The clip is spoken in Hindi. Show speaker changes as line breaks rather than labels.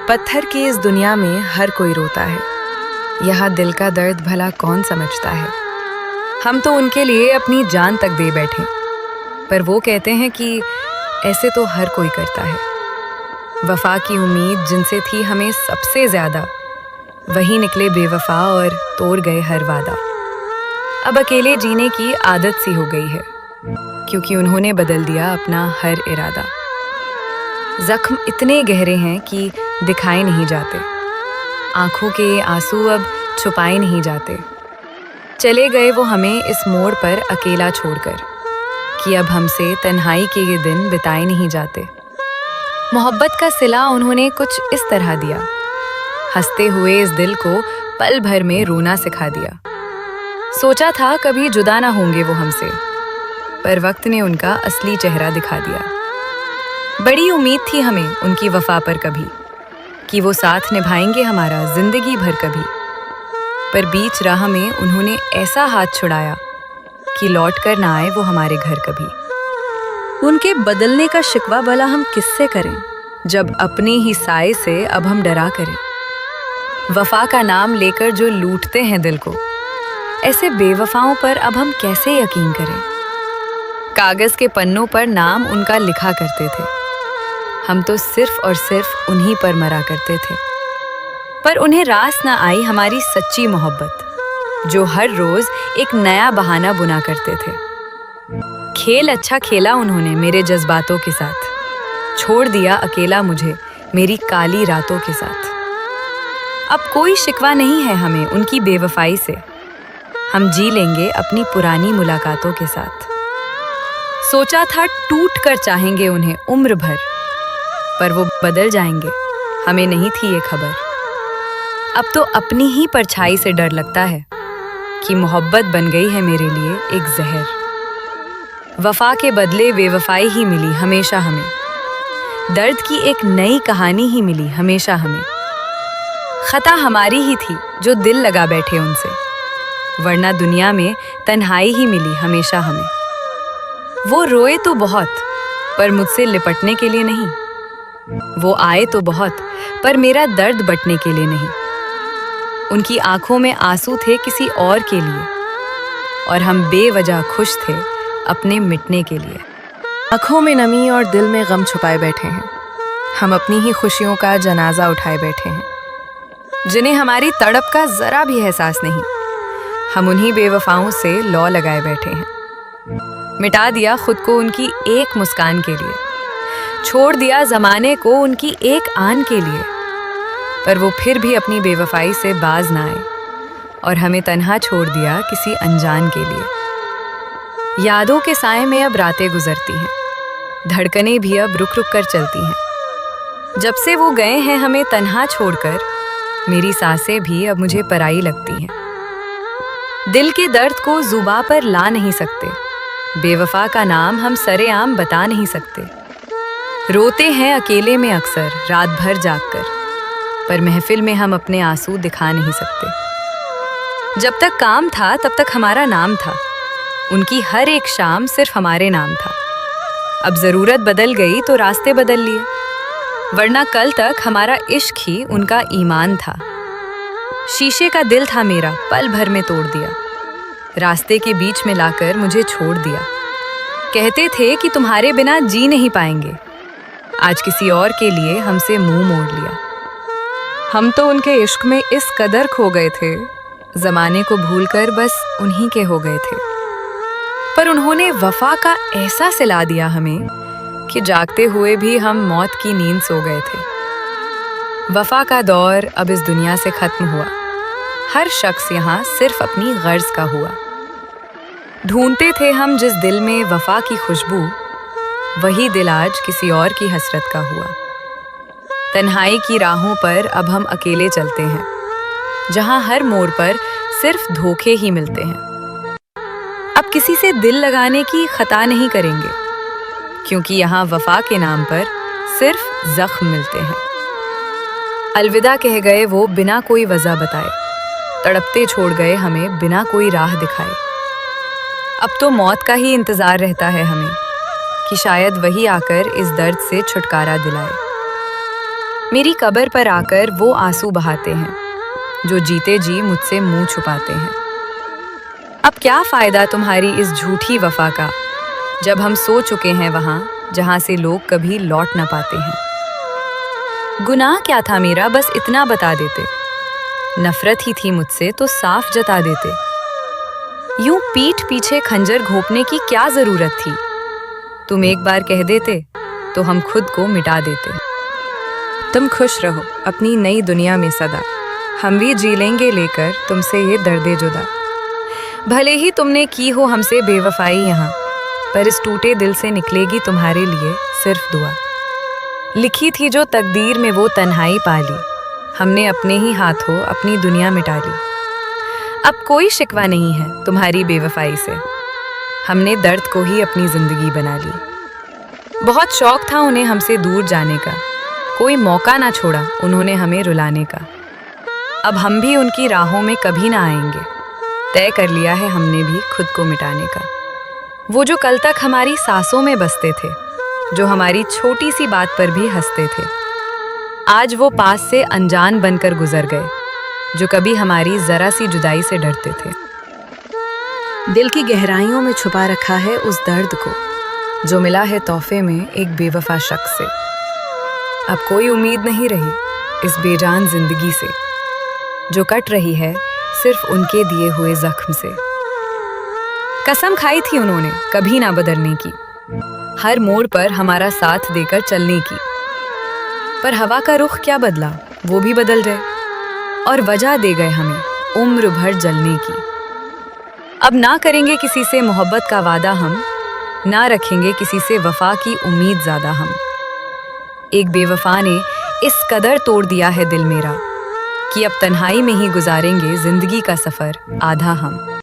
पत्थर की इस दुनिया में हर कोई रोता है। यहाँ दिल का दर्द भला कौन समझता है। हम तो उनके लिए अपनी जान तक दे बैठे, पर वो कहते हैं कि ऐसे तो हर कोई करता है। वफा की उम्मीद जिनसे थी हमें सबसे ज्यादा, वही निकले बेवफा और तोड़ गए हर वादा। अब अकेले जीने की आदत सी हो गई है, क्योंकि उन्होंने बदल दिया अपना हर इरादा। जख्म इतने गहरे हैं कि दिखाए नहीं जाते, आंखों के आंसू अब छुपाए नहीं जाते। चले गए वो हमें इस मोड़ पर अकेला छोड़कर, कि अब हमसे तन्हाई के ये दिन बिताए नहीं जाते। मोहब्बत का सिला उन्होंने कुछ इस तरह दिया, हंसते हुए इस दिल को पल भर में रोना सिखा दिया। सोचा था कभी जुदा ना होंगे वो हमसे, पर वक्त ने उनका असली चेहरा दिखा दिया। बड़ी उम्मीद थी हमें उनकी वफा पर कभी, कि वो साथ निभाएंगे हमारा जिंदगी भर कभी। पर बीच राह में उन्होंने ऐसा हाथ छुड़ाया कि लौट कर ना आए वो हमारे घर कभी।
उनके बदलने का शिकवा भला हम किससे करें,
जब अपने ही साए से अब हम डरा करें। वफा का नाम लेकर जो लूटते हैं दिल को, ऐसे बेवफाओं पर अब हम कैसे यकीन करें। कागज के पन्नों पर नाम उनका लिखा करते थे, हम तो सिर्फ और सिर्फ उन्हीं पर मरा करते थे। पर उन्हें रास ना आई हमारी सच्ची मोहब्बत, जो हर रोज एक नया बहाना बुना करते थे। खेल अच्छा खेला उन्होंने मेरे जज्बातों के साथ, छोड़ दिया अकेला मुझे मेरी काली रातों के साथ। अब कोई शिकवा नहीं है हमें उनकी बेवफाई से, हम जी लेंगे अपनी पुरानी मुलाकातों के साथ। सोचा था टूट कर चाहेंगे उन्हें उम्र भर, पर वो बदल जाएंगे हमें नहीं थी ये खबर। अब तो अपनी ही परछाई से डर लगता है कि मोहब्बत बन गई है मेरे लिए एक जहर। वफा के बदले बेवफाई ही मिली हमेशा हमें, दर्द की एक नई कहानी ही मिली हमेशा हमें। खता हमारी ही थी जो दिल लगा बैठे उनसे, वरना दुनिया में तन्हाई ही मिली हमेशा हमें। वो रोए तो बहुत, पर मुझसे लिपटने के लिए नहीं। वो आए तो बहुत, पर मेरा दर्द बटने के लिए नहीं। उनकी आंखों में आंसू थे किसी और के लिए, और हम बेवजह खुश थे अपने मिटने के लिए।
आंखों में नमी और दिल में गम छुपाए बैठे हैं,
हम अपनी ही खुशियों का जनाजा उठाए बैठे हैं, जिन्हें हमारी तड़प का जरा भी एहसास नहीं। हम उन्हीं बेवफाओं से लौ लगाए बैठे हैं। मिटा दिया खुद को उनकी एक मुस्कान के लिए, छोड़ दिया जमाने को उनकी एक आन के लिए। पर वो फिर भी अपनी बेवफाई से बाज ना आए, और हमें तन्हा छोड़ दिया किसी अनजान के लिए। यादों के साए में अब रातें गुजरती हैं, धड़कनें भी अब रुक रुक कर चलती हैं। जब से वो गए हैं हमें तन्हा छोड़कर, मेरी सांसें भी अब मुझे पराई लगती हैं। दिल के दर्द को जुबां पर ला नहीं सकते, बेवफा का नाम हम सरेआम बता नहीं सकते। रोते हैं अकेले में अक्सर रात भर जागकर, पर महफिल में हम अपने आंसू दिखा नहीं सकते। जब तक काम था तब तक हमारा नाम था, उनकी हर एक शाम सिर्फ हमारे नाम था। अब जरूरत बदल गई तो रास्ते बदल लिए, वरना कल तक हमारा इश्क ही उनका ईमान था। शीशे का दिल था मेरा पल भर में तोड़ दिया, रास्ते के बीच में लाकर मुझे छोड़ दिया। कहते थे कि तुम्हारे बिना जी नहीं पाएंगे, आज किसी और के लिए हमसे मुंह मोड़ लिया। हम तो उनके इश्क में इस कदर खो गए थे, जमाने को भूलकर बस उन्हीं के हो गए थे। पर उन्होंने वफा का ऐसा सिला दिया हमें कि जागते हुए भी हम मौत की नींद सो गए थे। वफा का दौर अब इस दुनिया से खत्म हुआ, हर शख्स यहाँ सिर्फ अपनी गर्ज का हुआ। ढूंढते थे हम जिस दिल में वफा की खुशबू, वही दिल आज किसी और की हसरत का हुआ। तन्हाई की राहों पर अब हम अकेले चलते हैं, जहां हर मोड़ पर सिर्फ धोखे ही मिलते हैं। अब किसी से दिल लगाने की खता नहीं करेंगे, क्योंकि यहाँ वफा के नाम पर सिर्फ जख्म मिलते हैं। अलविदा कह गए वो बिना कोई वजह बताए, तड़पते छोड़ गए हमें बिना कोई राह दिखाए। अब तो मौत का ही इंतजार रहता है हमें, कि शायद वही आकर इस दर्द से छुटकारा दिलाए। मेरी कब्र पर आकर वो आंसू बहाते हैं जो जीते जी मुझसे मुंह छुपाते हैं। अब क्या फायदा तुम्हारी इस झूठी वफा का, जब हम सो चुके हैं वहां जहां से लोग कभी लौट ना पाते हैं। गुनाह क्या था मेरा, बस इतना बता देते। नफरत ही थी मुझसे तो साफ जता देते। यूं पीठ पीछे खंजर घोंपने की क्या जरूरत थी। तुम एक बार कह देते तो हम खुद को मिटा देते। तुम खुश रहो अपनी नई दुनिया में सदा, हम भी जी लेंगे लेकर तुमसे ये दर्दे जुदा। भले ही तुमने की हो हमसे बेवफाई यहाँ, पर इस टूटे दिल से निकलेगी तुम्हारे लिए सिर्फ दुआ। लिखी थी जो तकदीर में वो तन्हाई पाली, हमने अपने ही हाथों अपनी दुनिया मिटा ली। अब कोई शिकवा नहीं है तुम्हारी बेवफाई से, हमने दर्द को ही अपनी जिंदगी बना ली। बहुत शौक था उन्हें हमसे दूर जाने का, कोई मौका ना छोड़ा उन्होंने हमें रुलाने का। अब हम भी उनकी राहों में कभी ना आएंगे, तय कर लिया है हमने भी खुद को मिटाने का। वो जो कल तक हमारी सांसों में बसते थे, जो हमारी छोटी सी बात पर भी हंसते थे, आज वो पास से अनजान बनकर गुजर गए, जो कभी हमारी जरा सी जुदाई से डरते थे।
दिल की गहराइयों में छुपा रखा है उस दर्द को,
जो मिला है तोहफे में एक बेवफा शख्स से। अब कोई उम्मीद नहीं रही इस बेजान जिंदगी से, जो कट रही है सिर्फ उनके दिए हुए जख्म से। कसम खाई थी उन्होंने कभी ना बदलने की, हर मोड़ पर हमारा साथ देकर चलने की। पर हवा का रुख क्या बदला, वो भी बदल गए और वजह दे गए हमें उम्र भर जलने की। अब ना करेंगे किसी से मोहब्बत का वादा हम, ना रखेंगे किसी से वफा की उम्मीद ज्यादा हम। एक बेवफा ने इस कदर तोड़ दिया है दिल मेरा, कि अब तन्हाई में ही गुजारेंगे जिंदगी का सफर आधा हम।